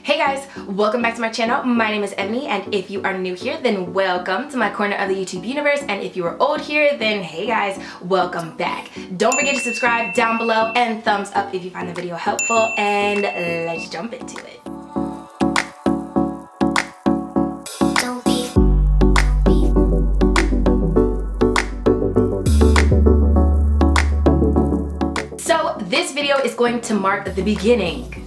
Hey guys, welcome back to my channel. My name is Emily, and if you are new here, then welcome to my corner of the YouTube universe, and if you are old here, then hey guys, welcome back. Don't forget to subscribe down below and thumbs up if you find the video helpful, and let's jump into it. So this video is going to mark the beginning,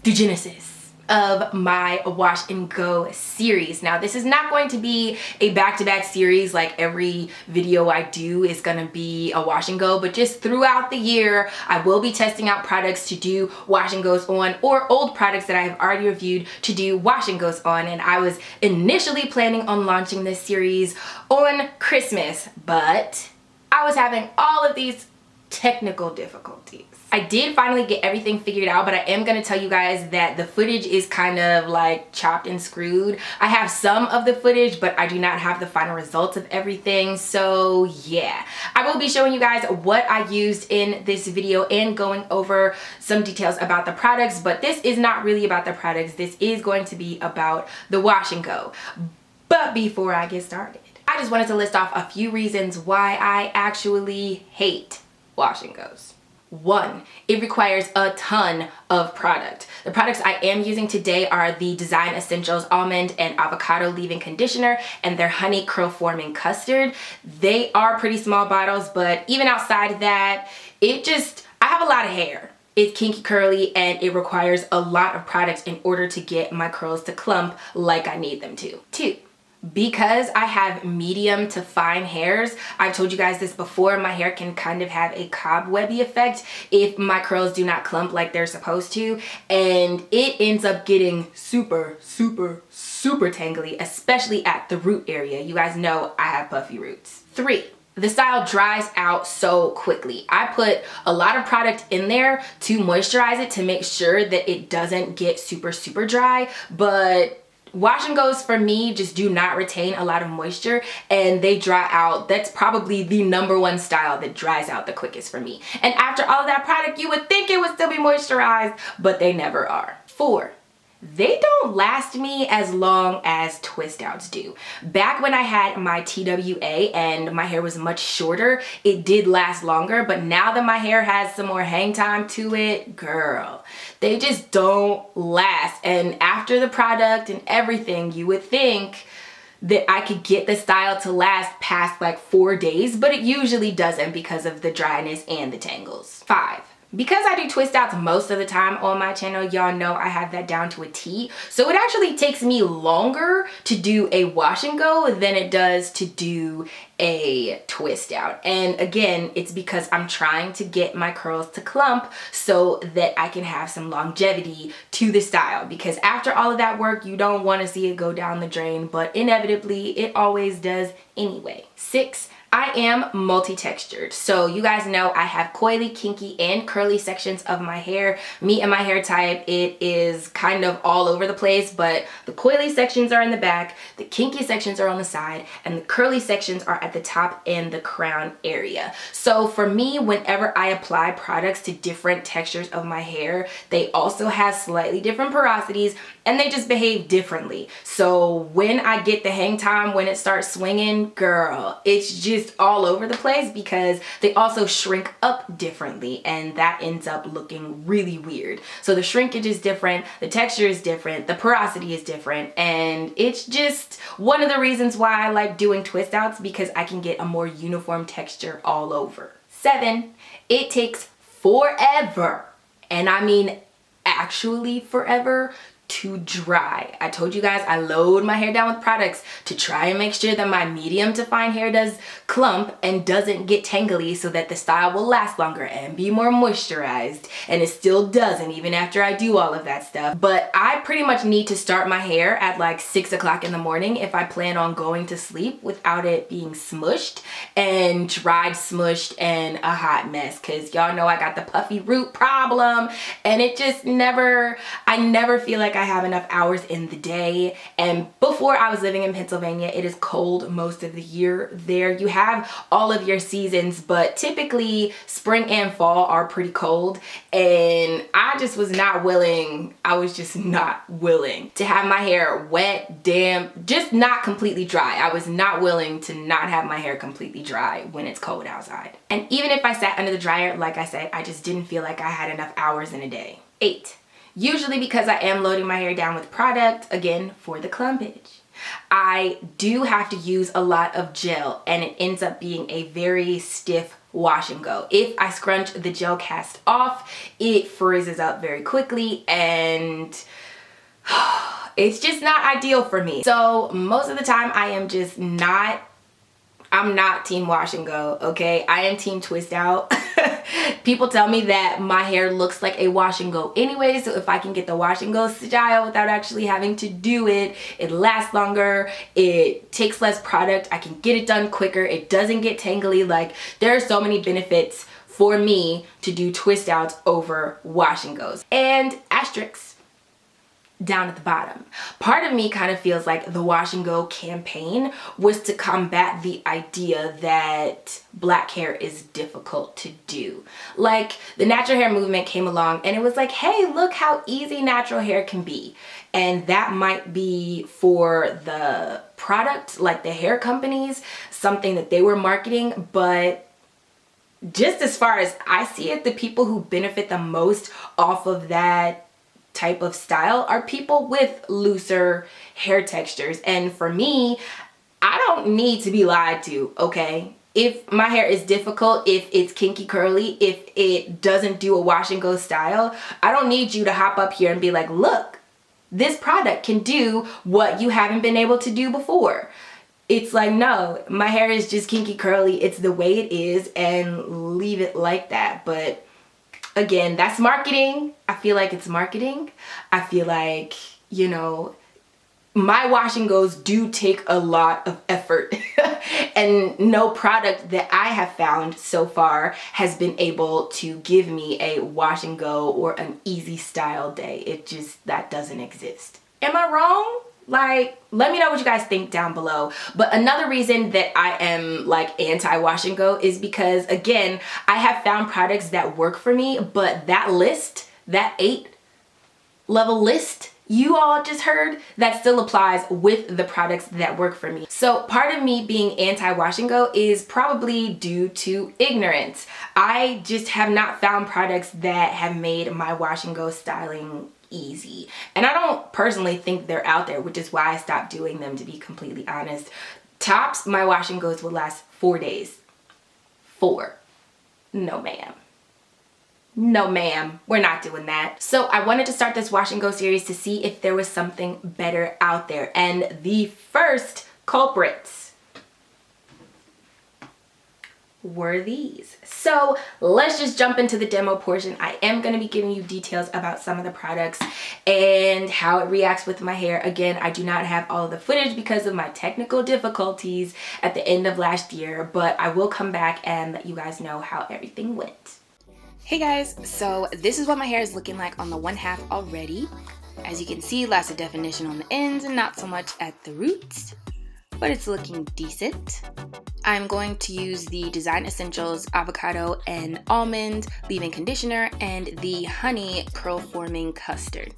the genesis of my wash and go series. Now this is not going to be a back-to-back series, like every video I do is gonna be a wash and go, but just throughout the year I will be testing out products to do wash and goes on, or old products that I have already reviewed to do wash and goes on. And I was initially planning on launching this series on Christmas, but I was having all of these technical difficulties. I did finally get everything figured out, but I am going to tell you guys that the footage is kind of like chopped and screwed. I have some of the footage, but I do not have the final results of everything. So yeah, I will be showing you guys what I used in this video and going over some details about the products, but this is not really about the products. This is going to be about the wash and go. But before I get started, I just wanted to list off a few reasons why I actually hate wash and goes. 1, it requires a ton of product. The products I am using today are the Design Essentials Almond and Avocado Leave-In Conditioner and their Honey Curl Forming Custard. They are pretty small bottles, but even outside of that, I have a lot of hair. It's kinky curly and it requires a lot of products in order to get my curls to clump like I need them to. 2, because I have medium to fine hairs, I've told you guys this before, my hair can kind of have a cobwebby effect if my curls do not clump like they're supposed to, and it ends up getting super tangly, especially at the root area. You guys know I have puffy roots. 3, the style dries out so quickly. I put a lot of product in there to moisturize it to make sure that it doesn't get super dry, but wash and goes for me just do not retain a lot of moisture and they dry out. That's probably the #1 style that dries out the quickest for me. And after all of that product, you would think it would still be moisturized, but they never are. 4, they don't last me as long as twist outs do. Back when I had my TWA and my hair was much shorter, it did last longer, but now that my hair has some more hang time to it, girl, they just don't last. And after the product and everything, you would think that I could get the style to last past like 4 days, but it usually doesn't because of the dryness and the tangles. 5, because I do twist outs most of the time on my channel, y'all know I have that down to a T. So it actually takes me longer to do a wash and go than it does to do a twist out. And again, it's because I'm trying to get my curls to clump so that I can have some longevity to the style, because after all of that work, you don't want to see it go down the drain, but inevitably it always does anyway. 6, I am multi-textured. So you guys know I have coily, kinky, and curly sections of my hair. Me and my hair type, it is kind of all over the place, but the coily sections are in the back, the kinky sections are on the side, and the curly sections are at the top and the crown area. So for me, whenever I apply products to different textures of my hair, they also have slightly different porosities and they just behave differently. So when I get the hang time, when it starts swinging, girl, it's just all over the place because they also shrink up differently and that ends up looking really weird. So the shrinkage is different, the texture is different, the porosity is different, and it's just one of the reasons why I like doing twist outs, because I can get a more uniform texture all over. 7, it takes forever, and I mean actually forever, to dry. I told you guys I load my hair down with products to try and make sure that my medium to fine hair does clump and doesn't get tangly so that the style will last longer and be more moisturized, and it still doesn't even after I do all of that stuff. But I pretty much need to start my hair at like 6 o'clock in the morning if I plan on going to sleep without it being smushed and dried, smushed, and a hot mess, because y'all know I got the puffy root problem and it just I never feel like I have enough hours in the day. And before I was living in Pennsylvania, it is cold most of the year there. You have all of your seasons, but typically spring and fall are pretty cold. And I just was not willing, I was just not willing to have my hair wet, damp, just not completely dry. I was not willing to not have my hair completely dry when it's cold outside. And even if I sat under the dryer, like I said, I just didn't feel like I had enough hours in a day. 8. Usually because I am loading my hair down with product, again, for the clumpage. I do have to use a lot of gel and it ends up being a very stiff wash and go. If I scrunch the gel cast off, it freezes up very quickly and it's just not ideal for me. So most of the time I'm not team wash and go, okay? I am team twist out. People tell me that my hair looks like a wash and go anyway, so if I can get the wash and go style without actually having to do it, it lasts longer, it takes less product, I can get it done quicker, it doesn't get tangly. Like, there are so many benefits for me to do twist outs over wash and goes. And asterisks down at the bottom. Part of me kind of feels like the wash and go campaign was to combat the idea that black hair is difficult to do. Like, the natural hair movement came along and it was like, hey, look how easy natural hair can be. And that might be for the product, like the hair companies, something that they were marketing, but just as far as I see it, the people who benefit the most off of that type of style are people with looser hair textures. And for me, I don't need to be lied to, okay? If my hair is difficult, if it's kinky curly, if it doesn't do a wash and go style, I don't need you to hop up here and be like, look, this product can do what you haven't been able to do before. It's like, no, my hair is just kinky curly, it's the way it is, and leave it like that. But again, that's marketing. I feel like it's marketing. I feel like, you know, my wash and goes do take a lot of effort and no product that I have found so far has been able to give me a wash and go or an easy style day. It just, that doesn't exist. Am I wrong? Like, let me know what you guys think down below. But another reason that I am like anti-wash and go is because, again, I have found products that work for me, but that list, that 8-level list you all just heard, that still applies with the products that work for me. So part of me being anti-wash and go is probably due to ignorance. I just have not found products that have made my wash and go styling easy. And I don't personally think they're out there, which is why I stopped doing them, to be completely honest. Tops, my wash and goes will last 4 days. 4. No ma'am. No ma'am, we're not doing that. So I wanted to start this wash and go series to see if there was something better out there. And the first culprits were these. So let's just jump into the demo portion. I am going to be giving you details about some of the products and how it reacts with my hair. Again, I do not have all of the footage because of my technical difficulties at the end of last year, but I will come back and let you guys know how everything went. Hey guys, so this is what my hair is looking like on the one half already. As you can see, lots of definition on the ends and not so much at the roots, but it's looking decent. I'm going to use the Design Essentials Avocado and Almond leave-in conditioner and the Honey Curl Forming Custard.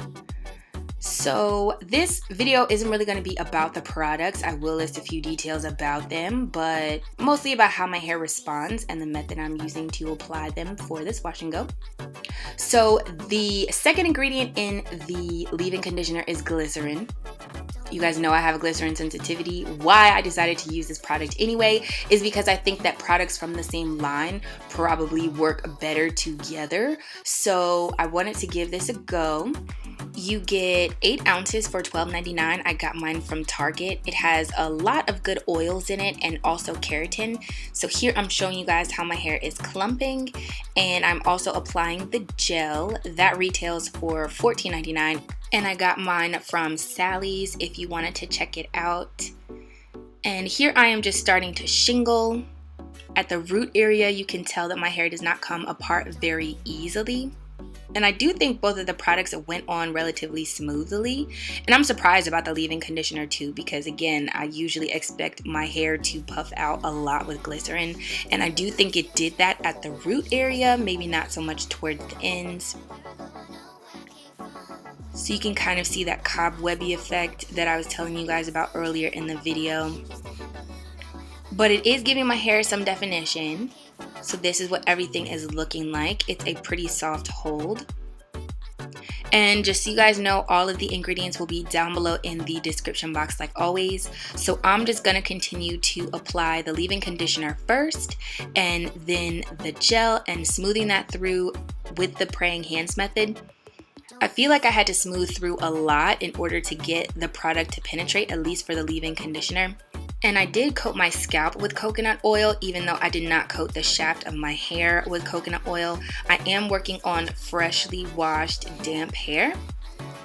So this video isn't really going to be about the products. I will list a few details about them, but mostly about how my hair responds and the method I'm using to apply them for this wash and go. So the second ingredient in the leave-in conditioner is glycerin. You guys know I have a glycerin sensitivity. Why I decided to use this product anyway is because I think that products from the same line probably work better together. So I wanted to give this a go. You get 8 ounces for $12.99. I got mine from Target. It has a lot of good oils in it and also keratin. So here I'm showing you guys how my hair is clumping, and I'm also applying the gel. That retails for $14.99, and I got mine from Sally's if you wanted to check it out. And here I am just starting to shingle. At the root area, you can tell that my hair does not come apart very easily. And I do think both of the products went on relatively smoothly. And I'm surprised about the leave-in conditioner too, because again, I usually expect my hair to puff out a lot with glycerin. And I do think it did that at the root area, maybe not so much towards the ends. So you can kind of see that cobwebby effect that I was telling you guys about earlier in the video. But it is giving my hair some definition. So this is what everything is looking like. It's a pretty soft hold. And just so you guys know, all of the ingredients will be down below in the description box like always. So I'm just going to continue to apply the leave-in conditioner first and then the gel and smoothing that through with the praying hands method. I feel like I had to smooth through a lot in order to get the product to penetrate, at least for the leave-in conditioner. And I did coat my scalp with coconut oil, even though I did not coat the shaft of my hair with coconut oil. I am working on freshly washed, damp hair.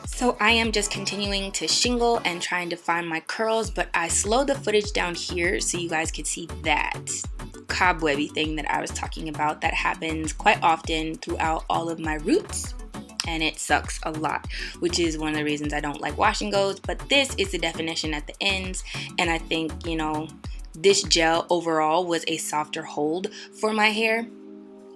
So I am just continuing to shingle and trying to find my curls, but I slowed the footage down here so you guys could see that cobwebby thing that I was talking about that happens quite often throughout all of my roots. And it sucks a lot, which is one of the reasons I don't like wash and goes. But this is the definition at the ends, and I think, you know, this gel overall was a softer hold for my hair.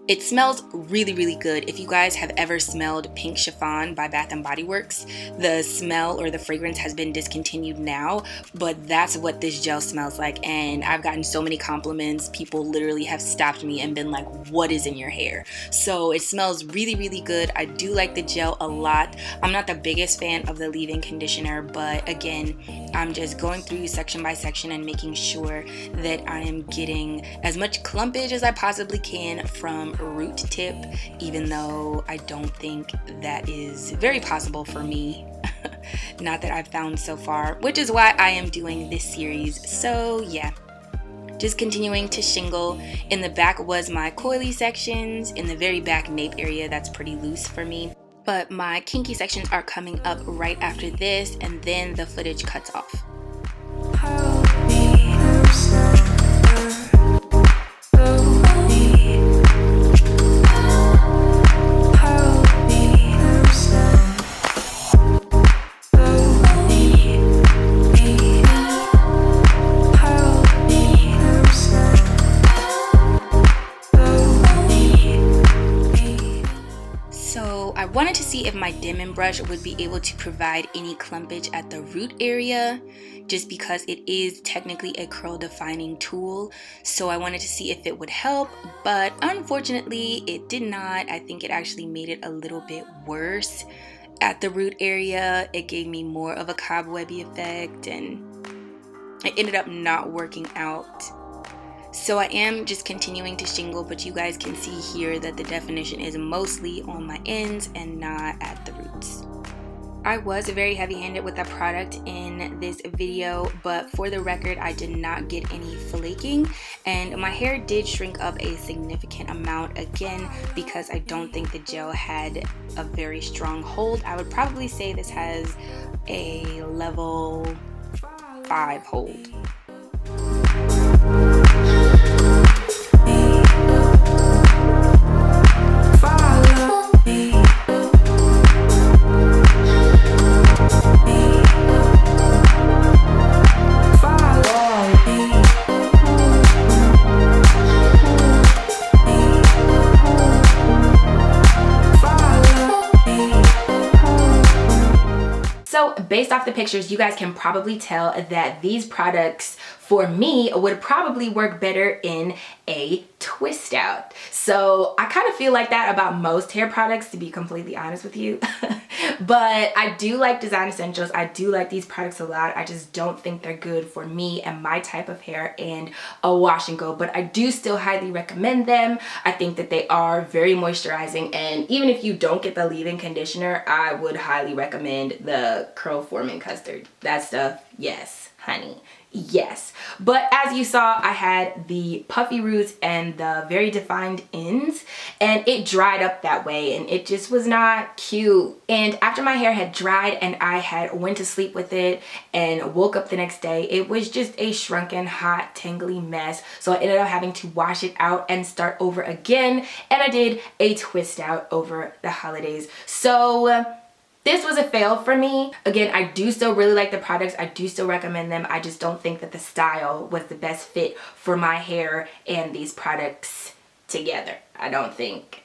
It smells really, really good. If you guys have ever smelled Pink Chiffon by Bath & Body Works, the smell or the fragrance has been discontinued now, but that's what this gel smells like. And I've gotten so many compliments. People literally have stopped me and been like, what is in your hair? So it smells really, really good. I do like the gel a lot. I'm not the biggest fan of the leave-in conditioner, but again, I'm just going through section by section and making sure that I am getting as much clumpage as I possibly can from root tip, even though I don't think that is very possible for me. Not that I've found so far, which is why I am doing this series. So yeah, just continuing to shingle. In the back was my coily sections. In the very back nape area, that's pretty loose for me. But my kinky sections are coming up right after this, and then the footage cuts off. I wanted to see if my Denman brush would be able to provide any clumpage at the root area, just because it is technically a curl defining tool. So I wanted to see if it would help, but unfortunately it did not. I think it actually made it a little bit worse at the root area. It gave me more of a cobwebby effect and it ended up not working out. So I am just continuing to shingle, but you guys can see here that the definition is mostly on my ends and not at the roots. I was very heavy-handed with the product in this video, but for the record, I did not get any flaking, and my hair did shrink up a significant amount, again, because I don't think the gel had a very strong hold. I would probably say this has a level 5 hold. So based off the pictures, you guys can probably tell that these products for me would probably work better in a twist out. So I kind of feel like that about most hair products, to be completely honest with you. But I do like Design Essentials. I do like these products a lot. I just don't think they're good for me and my type of hair and a wash and go, but I do still highly recommend them. I think that they are very moisturizing, and even if you don't get the leave-in conditioner, I would highly recommend the curl forming custard. That stuff, Yes, honey. Yes. But as you saw, I had the puffy roots and the very defined ends, and it dried up that way, and it just was not cute. And after my hair had dried and I had went to sleep with it and woke up the next day, it was just a shrunken, hot, tangly mess. So I ended up having to wash it out and start over again, and I did a twist out over the holidays. So this was a fail for me. Again, I do still really like the products. I do still recommend them. I just don't think that the style was the best fit for my hair and these products together. I don't think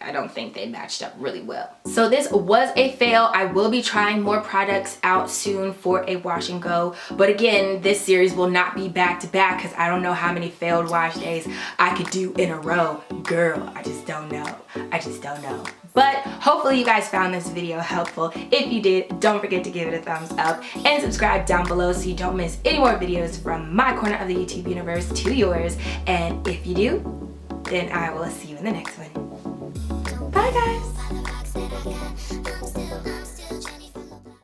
they matched up really well. So this was a fail. I will be trying more products out soon for a wash and go. But again, this series will not be back to back because I don't know how many failed wash days I could do in a row. Girl, I just don't know. I just don't know. But hopefully you guys found this video helpful. If you did, don't forget to give it a thumbs up and subscribe down below so you don't miss any more videos from my corner of the YouTube universe to yours. And if you do, then I will see you in the next one. Bye guys!